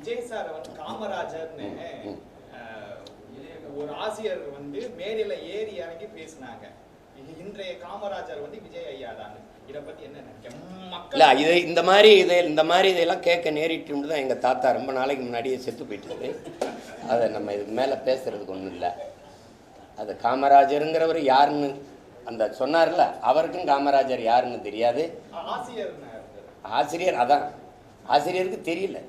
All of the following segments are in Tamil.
விஜய் சார் வந்து காமராஜர்னு ஒரு ஆசிரியர் வந்து மேடையில ஏறி இறங்கி பேசினாங்க. இன்றைய காமராஜர் வந்து விஜய் ஐயா தான். இதை பத்தி என்ன நினைக்கிறேன்? இந்த மாதிரி இதெல்லாம் கேட்க நேரிட்டு தான் எங்கள் தாத்தா ரொம்ப நாளைக்கு முன்னாடியே செத்து போயிட்டாரு. அதை நம்ம இதுக்கு மேலே பேசுறதுக்கு ஒன்றும் இல்லை. அது காமராஜருங்கிறவர் யாருன்னு அந்த சொன்னார்ல, அவருக்கும் காமராஜர் யாருன்னு தெரியாது. ஆசிரியர் அதான் ஆசிரியருக்கு தெரியல.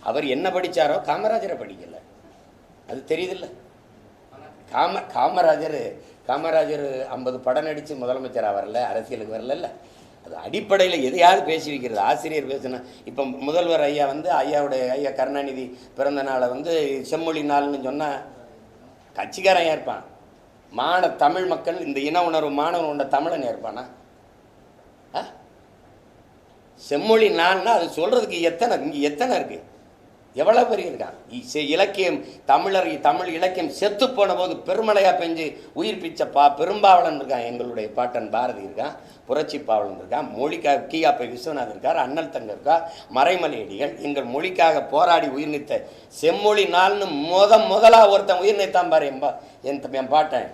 அவர் என்ன படித்தாரோ காமராஜரை படிக்கலை, அது தெரியுதில்ல. காமராஜர் 50 படம் நடித்து முதலமைச்சராக வரல, அரசியலுக்கு வரல. அது அடிப்படையில் எதையாவது பேசி வைக்கிறது. ஆசிரியர் பேசினா இப்போ முதல்வர் ஐயா வந்து ஐயா கருணாநிதி பிறந்த நாளை வந்து செம்மொழி நாள்னு சொன்னால் கட்சிக்காரன் ஏற்பான். தமிழ் மக்கள் இந்த இன உணர்வு மாணவன் உண்ட தமிழன் ஏற்பானா? செம்மொழி நாள்னா அது சொல்கிறதுக்கு எத்தனை இருக்குது, எவ்வளோ பெரிய இருக்கான். இலக்கியம் தமிழ் இலக்கியம் செத்து போன போது பெருமழையாக பெஞ்சு உயிர் பிச்சை பெரும்பாவலன் இருக்கான். எங்களுடைய பாட்டன் பாரதி இருக்கான், புரட்சி பாவலன் இருக்கான், மொழிக்காக கீயாப்பை விஸ்வநாதன் இருக்கார், அண்ணல் தங்க இருக்கா, மறைமலையடிகள் எங்கள் மொழிக்காக போராடி உயிர் நீத்த செம்மொழி நாள்னு முதலாக ஒருத்தன் உயிர் நீத்தான் பாரு என் பாட்டன்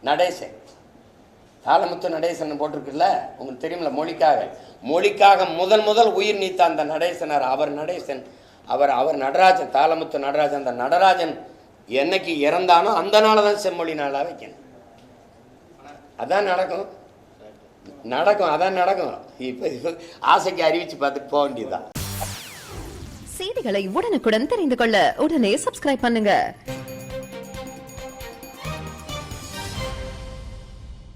நடேசன். தாளமுத்து நடேசன் போட்டிருக்குல்ல, உங்களுக்கு தெரியுமில்ல. மொழிக்காக முதல் உயிர் நீத்த அந்த நடேசனார் அவர் நடராஜன், தாளமுத்து நடராஜன். அந்த நடராஜன் என்னைக்கு இறந்தானோ அந்த நாளை தான் செம்மொழி நாளாக வைக்கணும். அதான் நடக்கும். இப்போ ஆசைக்கு அறிவிச்சு பார்த்துட்டு போக வேண்டியதுதான். செய்திகளை உடனுக்குடன் தெரிந்து கொள்ள உடனே சப்ஸ்கிரைப் பண்ணுங்க.